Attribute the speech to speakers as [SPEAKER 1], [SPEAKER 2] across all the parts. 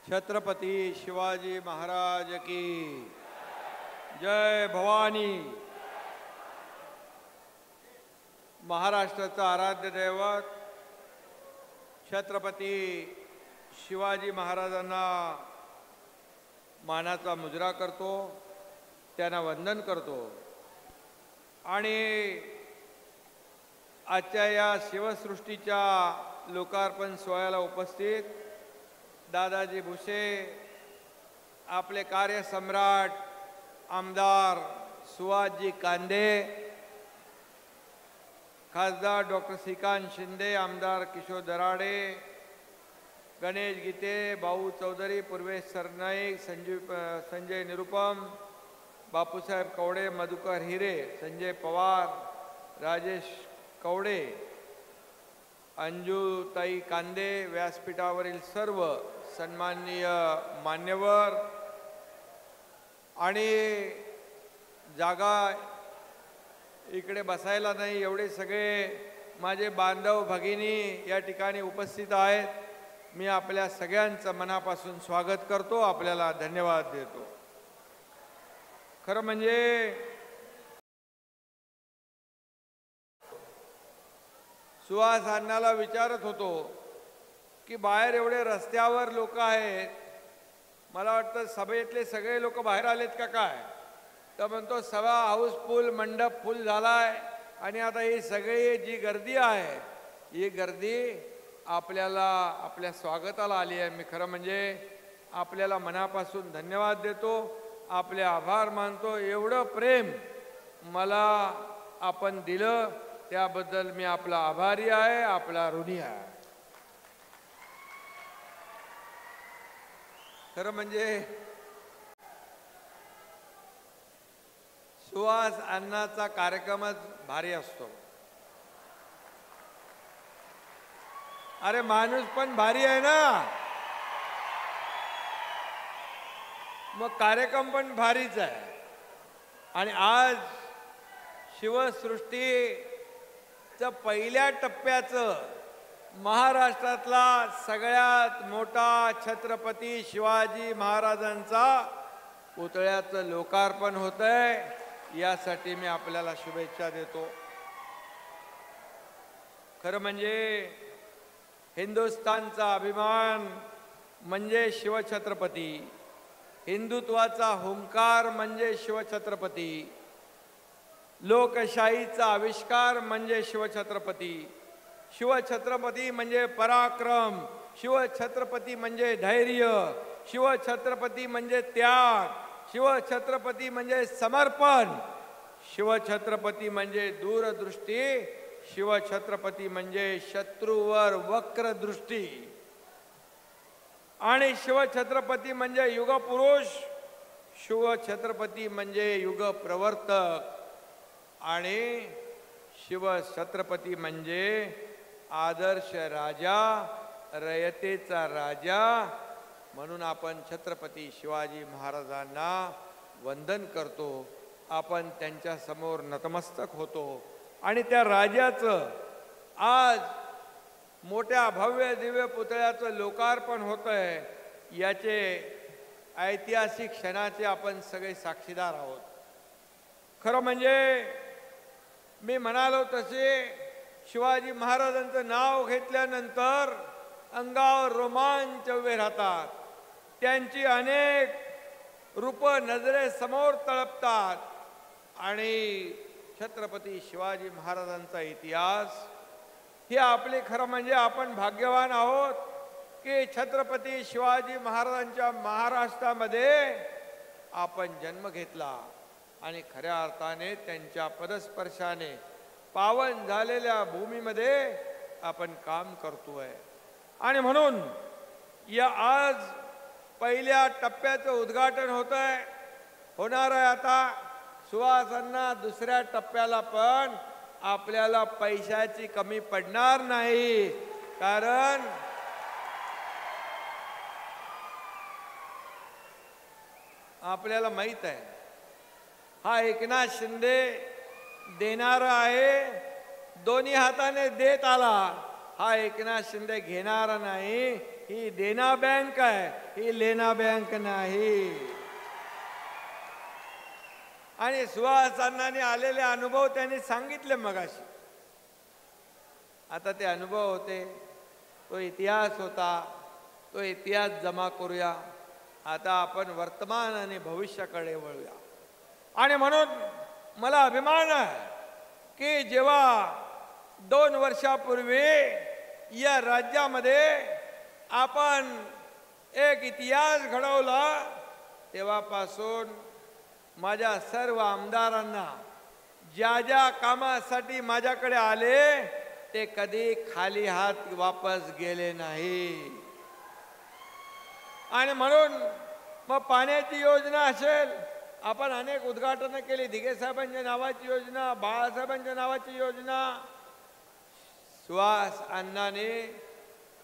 [SPEAKER 1] छत्रपती शिवाजी महाराज की जय भवानी। महाराष्ट्राचा आराध्य दैवत छत्रपती शिवाजी महाराजांना मानाचा मुजरा करतो, त्यांना वंदन करतो आणि आजच्या या शिवसृष्टीच्या लोकार्पण सोहळ्याला उपस्थित दादाजी भुसे, आपले कार्यसम्राट आमदार सुहासजी कांदे, खासदार डॉक्टर श्रीकांत शिंदे, आमदार किशोर दराडे, गणेश गीते, भाऊ चौधरी, पूर्वेश सरनाईक, संजय निरुपम, बापूसाहेब कवडे, मधुकर हिरे, संजय पवार, राजेश कवडे, अंजुताई कांदे, व्यासपीठावरील सर्व सन्माननीय मान्यवर आणि जागा इकडे बसायला नाही एवढे सगळे माझे बांधव भगिनी या ठिकाणी उपस्थित आहेत, मी आपल्या सगळ्यांचं मनापासून स्वागत करतो, आपल्याला धन्यवाद देतो। खरं म्हणजे सुहास अण्णाला विचारत होतो की बाहेर एवढे रस्त्यावर लोक आहेत, मला वाटतं सभेतले सगळे लोक बाहेर आलेत का काय, तर म्हणतो सभा हाऊसफुल, मंडप फुल झालाय आणि आता ही सगळी जी गर्दी आहे ही गर्दी आपल्याला आपल्या स्वागताला आली आहे। मी खरं म्हणजे आपल्याला मनापासून धन्यवाद देतो, आपले आभार मानतो, एवढं प्रेम मला आपण दिलं त्याबद्दल मी आपला आभारी आहे, आपला ऋणी आहे। खरं म्हणजे सुहास अण्णाचा कार्यक्रमच भारी असतो। अरे माणूस पण भारी आहे ना, मग कार्यक्रम पण भारीच आहे। आणि आज शिवसृष्टीचं पहिल्या टप्प्याचं महाराष्ट्रातला सगळ्यात मोठा छत्रपती शिवाजी महाराजांचा पुतळ्याचं लोकार्पण होतंय, यासाठी मी आपल्याला शुभेच्छा देतो। खरं म्हणजे हिंदुस्थानचा अभिमान म्हणजे शिवछत्रपती, हिंदुत्वाचा हुंकार म्हणजे शिवछत्रपती, लोकशाहीचा आविष्कार म्हणजे शिवछत्रपती, शिवछत्रपती म्हणजे पराक्रम, शिवछत्रपती म्हणजे धैर्य, शिवछत्रपती म्हणजे त्याग, शिवछत्रपती म्हणजे समर्पण, शिवछत्रपती म्हणजे दूरदृष्टी, शिवछत्रपती म्हणजे शत्रूवर वक्र दृष्टी आणि शिवछत्रपती म्हणजे युगपुरुष, शिवछत्रपती म्हणजे युगप्रवर्तक आणि शिवछत्रपती म्हणजे आदर्श राजा, रयतेचा राजा। म्हणून आपण छत्रपती शिवाजी महाराजांना वंदन करतो, आपण त्यांच्या समोर नतमस्तक होतो आणि त्या राजाचं आज मोठ्या भव्य दिव्य पुतळ्याचं लोकार्पण होतंय, याचे ऐतिहासिक क्षणाचे आपण सगळे साक्षीदार आहोत। खरं म्हणजे मी म्हणालो तसे शिवाजी महाराजांचं नाव घेतल्यानंतर अंगावर रोमांच उभे राहतात, त्यांची अनेक रूपं नजरेसमोर तळपतात आणि छत्रपती शिवाजी महाराजांचा इतिहास हे आपले खरं म्हणजे आपण भाग्यवान आहोत की छत्रपती शिवाजी महाराजांच्या महाराष्ट्रामध्ये आपण जन्म घेतला आणि खऱ्या अर्थाने त्यांच्या पदस्पर्शाने पावन झालेल्या भूमीमध्ये आपण काम करतोय। आणि म्हणून या आज पहिल्या टप्प्याचं उद्घाटन होणार आहे। आता सुहासांना दुसऱ्या टप्प्याला पण आपल्याला पैशाची कमी पडणार नाही, कारण आपल्याला माहित आहे हा एकनाथ शिंदे देणारा आहे, दोन्ही हाताने देत आला हा एकनाथ शिंदे घेणारा नाही, ही देना बँक आहे, ही लेना बँक नाही. आणि सुहास अण्णांनी आलेले अनुभव त्यांनी सांगितले मगाशी. आता ते अनुभव होते, तो इतिहास होता, तो इतिहास जमा करूया. आता आपण वर्तमान आणि भविष्याकडे वळूया. आणि म्हणून मला अभिमान आहे की जेव्हा 2 वर्षापूर्वी या राज्यामध्ये आपण एक इतिहास घडवला, तेव्हापासून माझ्या सर्व आमदारांना ज्या ज्या कामासाठी माझ्याकडे आले ते कधी खाली हात वापस गेले नाही. आणि म्हणून मग पाण्याची योजना असेल, आपण अनेक उद्घाटन केली. दिघे साहेबांच्या नावाची योजना, बाळासाहेबांच्या नावाची योजना. सुहास अण्णाने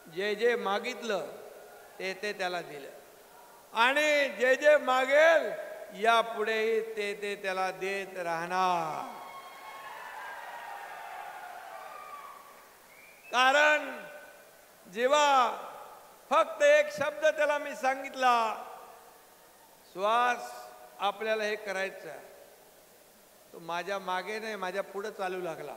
[SPEAKER 1] जे जे मागितलं ते ते त्याला दिलं, आणि जे जे मागेल यापुढेही ते ते त्याला देत राहणार. कारण जेव्हा फक्त एक शब्द त्याला मी सांगितला, सुहास आपल्याला हे करायचं आहे, तो माझ्या मागे नाही माझ्या पुढे चालू लागला.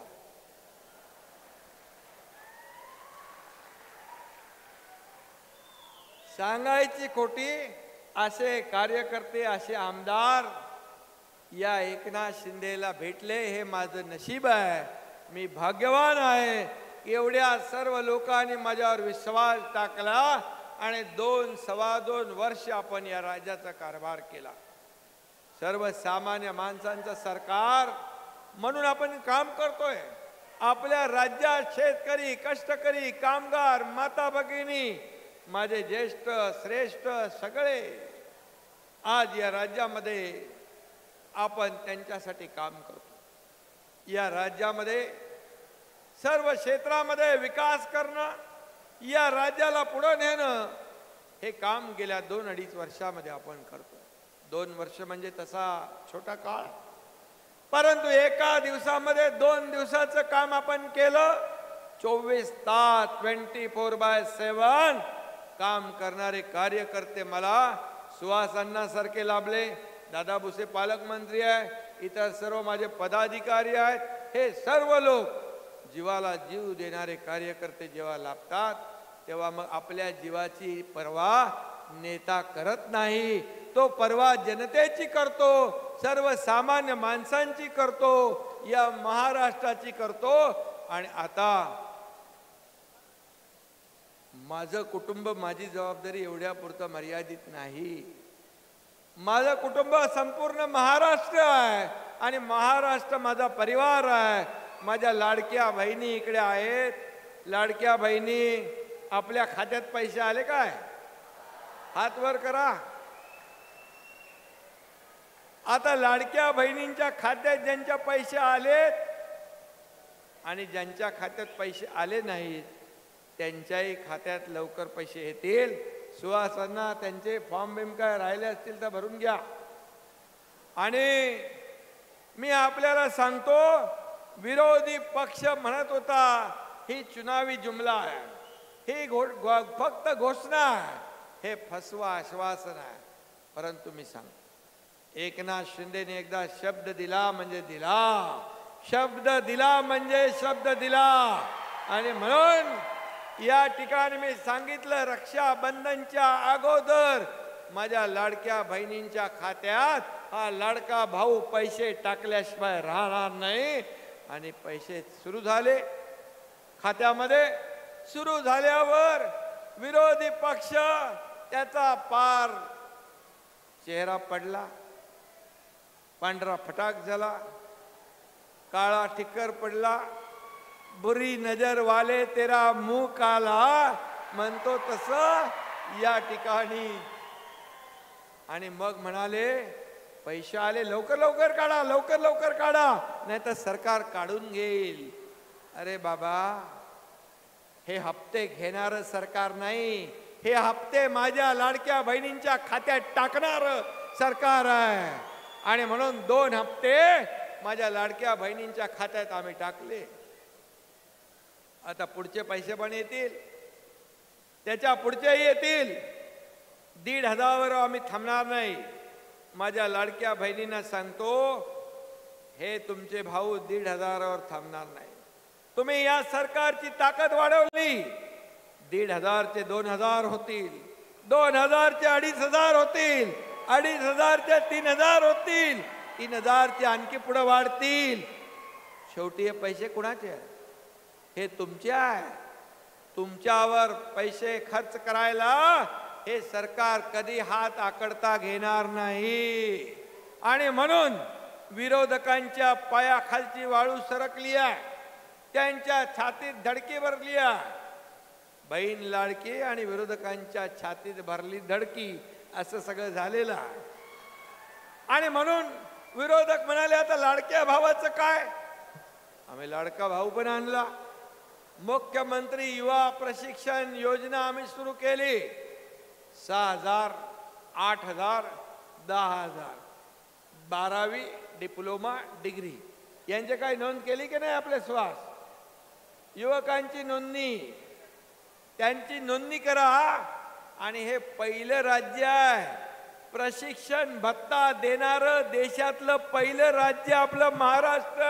[SPEAKER 1] सांगायची खोटी, असे कार्यकर्ते, असे आमदार या एकनाथ शिंदेला भेटले, हे माझं नशीब आहे. मी भाग्यवान आहे. एवढ्या सर्व लोकांनी माझ्यावर विश्वास टाकला आणि 2-2.25 वर्ष आपण या राज्याचा कारभार केला. सर्वसामान्य माणसांचं सरकार म्हणून आपण काम करतोय. आपल्या राज्यात शेतकरी, कष्टकरी, कामगार, माता भगिनी, माझे ज्येष्ठ श्रेष्ठ सगळे आज या राज्यामध्ये आपण त्यांच्यासाठी काम करतो. या राज्यामध्ये सर्व क्षेत्रामध्ये विकास करणं, या राज्याला पुढे नेणं, हे काम गेल्या 2-2.5 वर्षामध्ये आपण करतो. 2 वर्ष म्हणजे तसा छोटा काळ, परंतु एका दिवसामध्ये 2 दिवसाचं काम आपण केलं. 24 तास 24/7 काम करणारे कार्यकर्ते मला सुहास अण्णांसारखे लाभले. दादा भुसे पालकमंत्री आहे, इतर सर्व माझे पदाधिकारी आहेत. हे सर्व लोक जीवाला जीव देणारे कार्यकर्ते जेव्हा लाभतात, तेव्हा मग आपल्या जीवाची पर्वा नेता करत नाही. तो पर्वा जनतेची करतो, सर्वसामान्य माणसांची करतो, या महाराष्ट्राची करतो. आणि आता माझं कुटुंब, माझी जबाबदारी एवढ्यापुरतं मर्यादित नाही. माझं कुटुंब संपूर्ण महाराष्ट्र आहे आणि महाराष्ट्र माझा परिवार आहे. माझ्या लाडक्या बहिणी इकडे आहेत. लाडक्या बहिणी, आपल्या खात्यात पैसे आले काय? हात वर करा. आता लाडक्या बहिणींच्या खात्यात ज्यांच्या पैसे आलेत आणि ज्यांच्या खात्यात पैसे आले नाहीत, त्यांच्याही खात्यात लवकर पैसे येतील. सुहास अण्णा त्यांचे फॉर्म बिम काय राहिले असतील तर भरून घ्या. आणि मी आपल्याला सांगतो, विरोधी पक्ष म्हणत होता ही चुनावी जुमला आहे, ही फक्त घोषणा आहे, हे फसवा आश्वासन आहे. परंतु मी सांगतो, एकनाथ शिंदेने एकदा शब्द दिला म्हणजे दिला, शब्द दिला म्हणजे शब्द दिला. आणि म्हणून या ठिकाणी मी सांगितलं, रक्षाबंधनच्या अगोदर माझ्या लाडक्या बहिणींच्या खात्यात हा लाडका भाऊ पैसे टाकल्याशिवाय राहणार नाही. आणि पैसे सुरू झाले खात्यामध्ये. सुरू झाल्यावर विरोधी पक्ष त्याचा पार चेहरा पडला, पांढरा फटाक झाला, काळा ठिक्कर पडला. बुरी नजर वाले तेरा मुंह काला म्हणतो तसं या ठिकाणी. आणि मग म्हणाले, पैसे आले, लवकर लवकर काढा, लवकर लवकर काढा, नाही तर सरकार काढून घेईल. अरे बाबा, हे हप्ते घेणारं सरकार नाही, हे हप्ते माझ्या लाडक्या बहिणींच्या खात्यात टाकणारं सरकार आहे. आणि म्हणून 2 हप्ते माझ्या लाडक्या बहिणींच्या खात्यात आम्ही टाकले. आता पुढचे पैसे पण येतील, त्याच्या पुढचेही येतील. 1,500 आम्ही थांबणार नाही. माझ्या लाडक्या बहिणींना सांगतो, हे तुमचे भाऊ 1,500 थांबणार नाही. तुम्ही या सरकारची ताकद वाढवली, 1,500 चे 2,000 होतील, 2,000 चे 2,500 होतील, 2,500 चे 3,000 होतील, 3,000 चे आणखी पुढे वाढतील. शेवटी हे पैसे कुणाचे आहेत? हे तुमचे आहे. तुमच्यावर पैसे खर्च करायला हे सरकार कधी हात आकडता घेणार नाही. आणि म्हणून विरोधकांच्या पायाखालची वाळू सरकली आहे, त्यांच्या छातीत धडकी भरली आहे. बहीण लाडकी आणि विरोधकांच्या छातीत भरली धडकी, असं सगळं झालेलं आहे. आणि म्हणून विरोधक म्हणाले, आता लाडक्या भावाचं काय? आम्ही लाडका भाऊ पण आणला. मुख्यमंत्री युवा प्रशिक्षण योजना आम्ही सुरू केली. 6,000, 8,000, 10,000, 12वी डिप्लोमा डिग्री यांची काही नोंद केली की नाही? आपले श्वास युवकांची नोंदणी, त्यांची नोंदणी करा. आणि हे पहिलं राज्य आहे प्रशिक्षण भत्ता देणारं, देशातलं पहिलं राज्य आपलं महाराष्ट्र.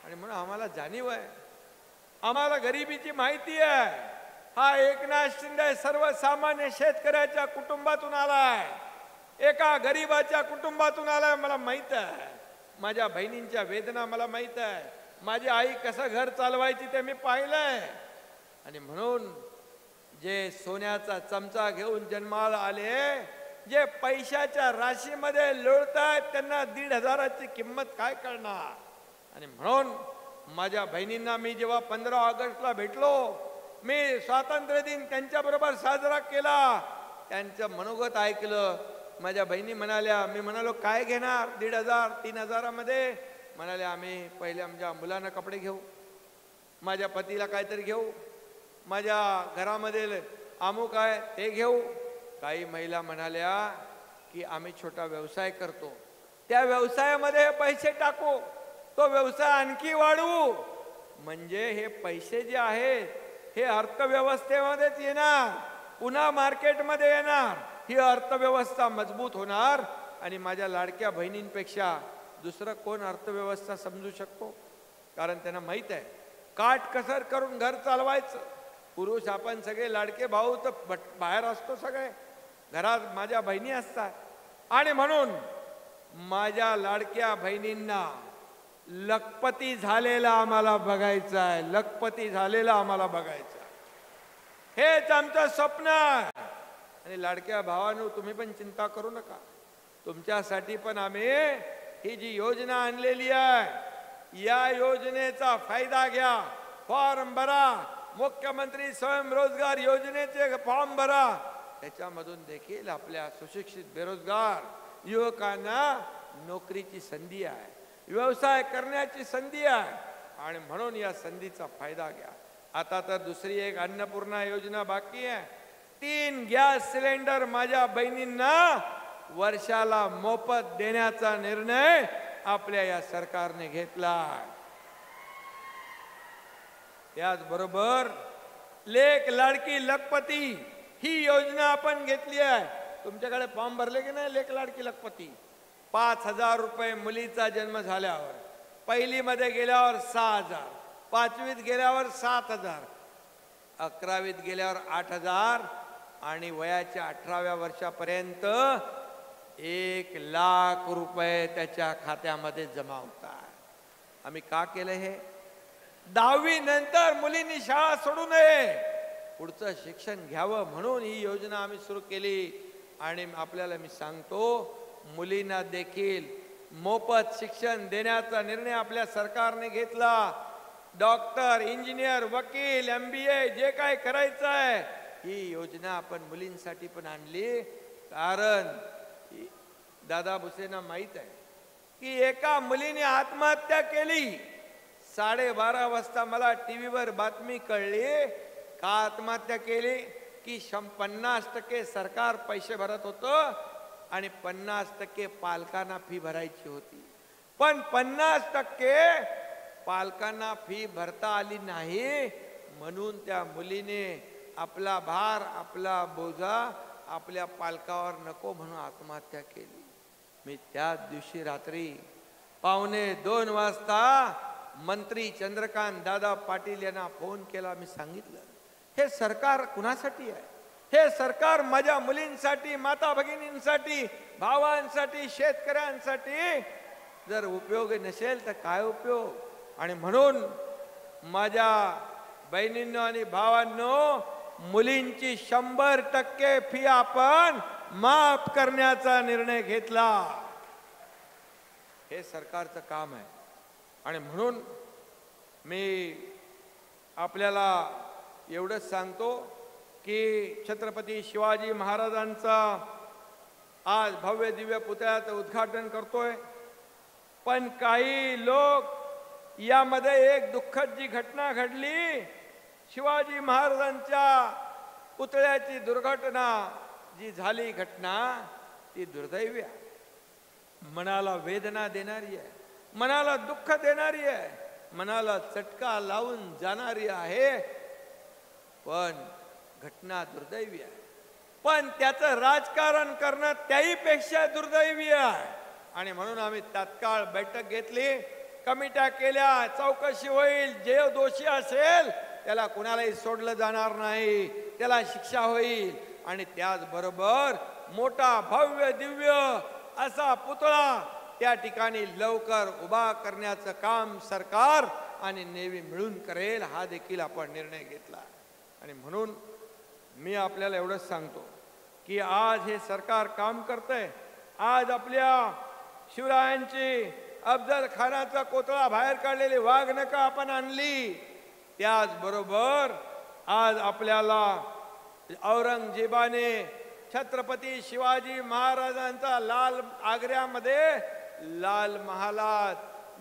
[SPEAKER 1] आणि म्हणून आम्हाला जाणीव आहे, आम्हाला गरिबीची माहिती आहे. हा एकनाथ शिंदे सर्वसामान्य शेतकऱ्याच्या कुटुंबातून आलाय, एका गरीबाच्या कुटुंबातून आलाय. मला माहित आहे, माझ्या बहिणींच्या वेदना मला माहित आहे, माझी आई कसं घर चालवायची ते मी पाहिलंय. आणि म्हणून जे सोन्याचा चमचा घेऊन जन्माला आले, जे पैशाच्या राशीमध्ये लोळतायत, त्यांना 1,500ची किंमत काय करणार? आणि म्हणून माझ्या बहिणींना मी जेव्हा 15 ऑगस्टला भेटलो, मी स्वातंत्र्य दिन त्यांच्याबरोबर साजरा केला, त्यांचं मनोगत ऐकलं. माझ्या बहिणी म्हणाल्या, मी म्हणालो काय घेणार 1,500 3,000 मध्ये? म्हणाले आम्ही पहिले आमच्या मुलांना कपडे घेऊ, माझ्या पतीला काहीतरी घेऊ, माझ्या घरामध्ये अमुक आहे ते घेऊ. काही महिला म्हणाल्या की आम्ही छोटा व्यवसाय करतो, त्या व्यवसायामध्ये पैसे टाकू, तो व्यवसाय आणखी वाढवू. म्हणजे हे पैसे जे आहेत हे अर्थव्यवस्थेमध्येच येणार, पुन्हा मार्केटमध्ये येणार, ही अर्थव्यवस्था मजबूत होणार. आणि माझ्या लाडक्या बहिणींपेक्षा दुसरं कोण अर्थव्यवस्था समजू शकतो? कारण त्यांना माहित आहे काटकसर करून घर चालवायचं. पुरुष आपण सगळे लाडके भाऊ तर बाहेर असतो, सगळे घरात माझ्या बहिणी असतात. आणि म्हणून माझ्या लाडक्या बहिणींना लखपती झालेला आम्हाला बघायचं आहे, लखपती झालेला आम्हाला बघायचं आहे. हेच आमचं स्वप्न आहे. आणि लाडक्या भावांनो, तुम्ही पण चिंता करू नका, तुमच्यासाठी पण आम्ही ही जी योजना आणलेली आहे, या योजनेचा फायदा घ्या. फॉर्म भरा, मुख्यमंत्री स्वयंरोजगार योजनेचे फॉर्म भरा. त्याच्यामधून देखील आपल्या सुशिक्षित बेरोजगार युवकांना नोकरीची संधी आहे, व्यवसाय करण्याची संधी आहे. आणि म्हणून या संधीचा फायदा घ्या. आता तर दुसरी एक अन्नपूर्णा योजना बाकी आहे. 3 गॅस सिलेंडर माझ्या बहिणींना वर्षाला मोफत देण्याचा निर्णय आपल्या या सरकारने घेतला. त्याचबरोबर लेक लाडकी लखपती ही योजना आपण घेतली आहे. तुमच्याकडे फॉर्म भरले की नाही? लेक लाडकी लखपती 5,000 रुपये मुलीचा जन्म झाल्यावर, पहिलीमध्ये गेल्यावर 6,000, 5वीत गेल्यावर 7,000, 11वीत गेल्यावर 8,000 आणि वयाच्या 18व्या वर्षापर्यंत 1,00,000 रुपये त्याच्या खात्यामध्ये जमा होतात. आम्ही का केलं हे? 10वी नंतर मुलींनी शाळा सोडू नये, पुढचं शिक्षण घ्यावं म्हणून ही योजना आम्ही सुरू केली. आणि आपल्याला मी सांगतो, मुलींना देखील मोफत शिक्षण देण्याचा निर्णय आपल्या सरकारने घेतला. डॉक्टर, इंजिनियर, वकील, MBA जे काय करायचं आहे, ही योजना आपण मुलींसाठी पण आणली. कारण दादा भुसेंना माहित आहे की एका मुलीने आत्महत्या केली. 12:30 वाजता मला टीव्हीवर बातमी कळली. का आत्महत्या केली? की 50% सरकार पैसे भरत होतं आणि 50% पालकांना फी भरायची होती. पण 50% पालकांना फी भरता आली नाही म्हणून त्या मुलीने आपला भार आपला बोजा आपल्या पालकावर नको म्हणून आत्महत्या केली. मी त्याच दिवशी रात्री 1:45 वाजता मंत्री चंद्रकांत दादा पाटील यांना फोन केला. मी सांगितलं हे सरकार कुणासाठी आहे? हे सरकार माझ्या मुलींसाठी, माता भगिनींसाठी, भावांसाठी, शेतकऱ्यांसाठी जर उपयोगी नसेल तर काय उपयोग? आणि म्हणून माझ्या बहिणींनो आणि भावांनो, मुलींची 100% फी आपण माफ करण्याचा निर्णय घेतला. हे सरकारचं काम आहे. आणि म्हणून मी आपल्याला एवढंच सांगतो की छत्रपती शिवाजी महाराजांचा आज भव्य दिव्य पुतळ्याचं उद्घाटन करतोय. पण काही लोक यामध्ये एक दुःखद जी घटना घडली, शिवाजी महाराजांच्या पुतळ्याची दुर्घटना जी झाली घटना, ती दुर्दैवी आहे, मनाला वेदना देणारी आहे, मनाला दुःख देणारी आहे, मनाला चटका लावून जाणारी आहे. पण घटना दुर्दैवी आहे. पण त्याचं राजकारण करणं त्याहीपेक्षा दुर्दैवी आहे. आणि म्हणून आम्ही तात्काळ बैठक घेतली, कमिट्या केल्या, चौकशी होईल, जे दोषी असेल त्याला कुणालाही सोडलं जाणार नाही, त्याला शिक्षा होईल. आणि त्याचबरोबर मोठा भव्य दिव्य असा पुतळा त्या ठिकाणी लवकर उभा करण्याचं काम सरकार आणि नेव्ही मिळून करेल, हा देखील आपण निर्णय घेतला. आणि म्हणून मी आपल्याला एवढंच सांगतो की आज हे सरकार काम करतंय. आज आपल्या शिवरायांची अफजल खानाचा कोतळा बाहेर काढलेली वाघनखं आपण आणली. त्याचबरोबर आज आपल्याला औरंगजेबाने छत्रपती शिवाजी महाराजांचा आग्र्यामध्ये लाल महालात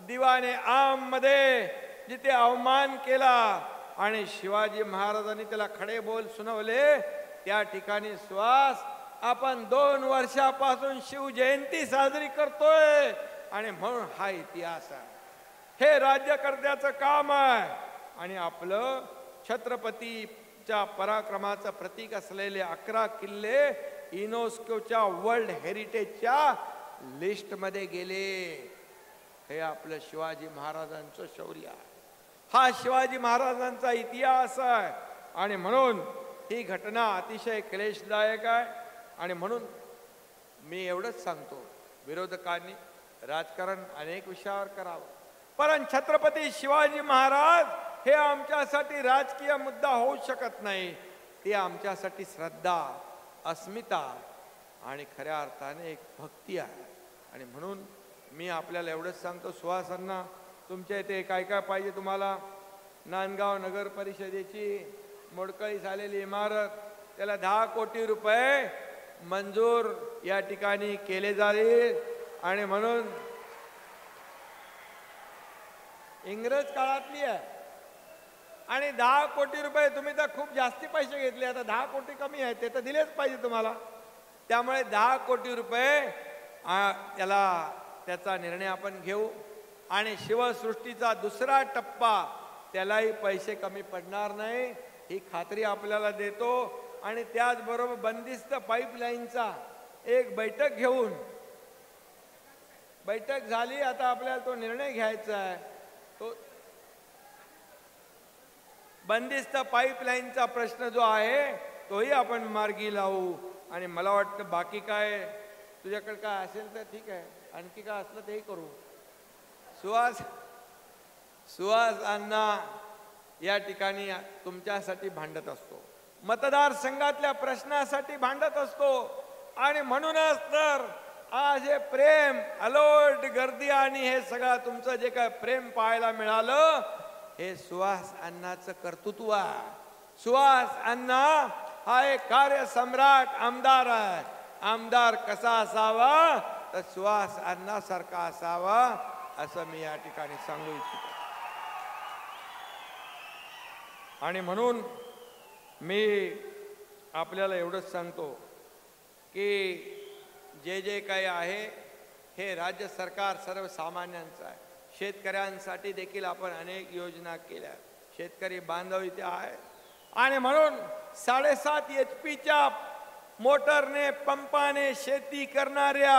[SPEAKER 1] दिवाने आम मध्ये जिथे अवमान केला आणि शिवाजी महाराजांनी त्याला खडे बोल सुनावले, त्या ठिकाणी श्वास आपण 2 वर्षापासून शिवजयंती साजरी करतोय. आणि म्हणून हा इतिहास आहे, हे राज्यकर्त्याचं काम आहे. आणि आपलं छत्रपतीच्या पराक्रमाचं प्रतीक असलेले 11 किल्ले युनेस्कोच्या वर्ल्ड हेरिटेजच्या लिस्टमध्ये गेले. हे आपलं शिवाजी महाराजांचं शौर्य आहे, हा शिवाजी महाराजांचा इतिहास आहे. आणि म्हणून ही घटना अतिशय क्लेशदायक आहे. आणि म्हणून मी एवढंच सांगतो, विरोधकांनी राजकारण अनेक विषयावर करावं, परंतु छत्रपती शिवाजी महाराज हे आमच्यासाठी राजकीय मुद्दा होऊ शकत नाही. ते आमच्यासाठी श्रद्धा, अस्मिता आणि खऱ्या अर्थाने एक भक्ती आहे. आणि म्हणून मी आपल्याला एवढंच सांगतो, सुहासांना तुमच्या इथे काय काय पाहिजे तुम्हाला? नांदगाव नगर परिषदेची मोडकळी झालेली इमारत, त्याला 10 कोटी रुपये मंजूर या ठिकाणी केले जाईल. आणि म्हणून इंग्रज काळातली आहे आणि 10 कोटी रुपये तुम्ही तर खूप जास्ती पैसे घेतले, आता 10 कोटी कमी आहे, ते तर दिलेच पाहिजे तुम्हाला. त्यामुळे 10 कोटी रुपये त्याचा निर्णय आपण घेऊ. आणि शिवसृष्टीचा दुसरा टप्पा, त्यालाही पैसे कमी पडणार नाही, ही खात्री आपल्याला देतो. आणि त्याचबरोबर बंदिस्त पाईपलाईनचा एक बैठक झाली, आता आपल्याला तो निर्णय घ्यायचा आहे. तो बंदिस्त पाईपलाईनचा प्रश्न जो आहे तोही आपण मार्गी लावू. आणि मला वाटतं बाकी काय तुझ्याकडे काय असेल तर ठीक आहे, आणखी काय असलं तेही करू. सुहास अण्णा या ठिकाणी तुमच्यासाठी भांडत असतो, मतदारसंघातल्या प्रश्नासाठी भांडत असतो. आणि म्हणूनच तर आज हे प्रेम, अलोट गर्दी आणि हे सगळं तुमचं जे काय प्रेम पाहायला मिळालं, हे सुहास अण्णाचं कर्तृत्व आहे. सुहास अण्णा हा एक कार्यसम्राट आमदार आहे. आमदार कसा असावा तर सुहास अण्णासारखा असावा, असं मी या ठिकाणी सांगू इच्छितो. आणि म्हणून मी आपल्याला एवढंच सांगतो की जे काही आहे हे राज्य सरकार सर्वसामान्यांचं आहे, शेतकऱ्यांसाठी देखील आपण अनेक योजना केल्या. शेतकरी बांधव इथे आहे आणि म्हणून 7.5 HP मोटरने पंपाने शेती करणाऱ्या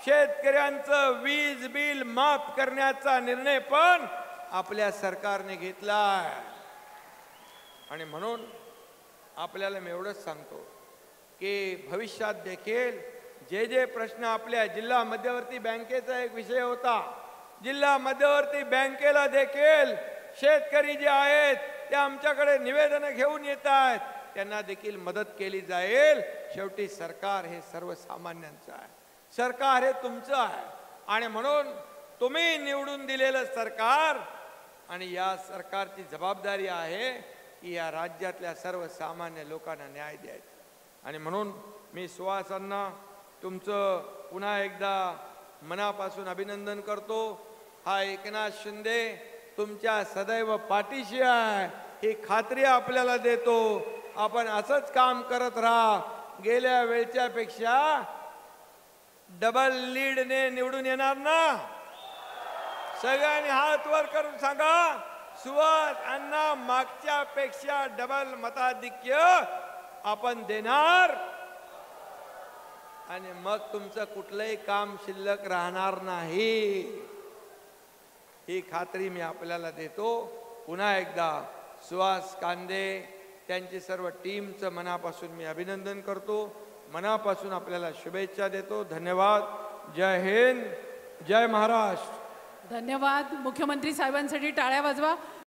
[SPEAKER 1] शेतकऱ्यांचं वीज बिल माफ करण्याचा निर्णय पण आपल्या सरकारने घेतलाय. आणि म्हणून आपल्याला मी एवढंच सांगतो की भविष्यात देखील जे जे प्रश्न आपल्या जिल्हा मध्यवर्ती बँकेचा एक विषय होता, जिल्हा मध्यवर्ती बँकेला देखील शेतकरी जे आहेत ते आमच्याकडे निवेदनं घेऊन येत आहेत, त्यांना देखील मदत केली जाईल. शेवटी सरकार हे सर्वसामान्यांचं आहे, सरकार हे तुमचं आहे आणि म्हणून तुम्ही निवडून दिलेलं सरकार आणि या सरकारची जबाबदारी आहे की या राज्यातल्या सर्वसामान्य लोकांना न्याय द्यायचा. आणि म्हणून मी सुहासांना तुमचं पुन्हा एकदा मनापासून अभिनंदन करतो. हा एकनाथ शिंदे तुमच्या सदैव पाठीशी आहे ही खात्री आपल्याला देतो. आपण असंच काम करत राहा. गेल्या वेळच्या पेक्षा डबल लीडने निवडून येणार ना? सगळ्यांनी हात वर करून सांगा, सुहास अण्णा मागच्या पेक्षा डबल मताधिक्य आपण देणार आणि मग तुमचं कुठलंही काम शिल्लक राहणार नाही, ही खात्री मी आपल्याला देतो. पुन्हा एकदा सुहास कांदे त्यांची सर्व टीमचं मनापासून मी अभिनंदन करतो, मनापासून आपल्याला शुभेच्छा देतो. धन्यवाद. जय हिंद, जय महाराष्ट्र.
[SPEAKER 2] धन्यवाद. मुख्यमंत्री साहेबांसाठी टाळ्या वाजवा.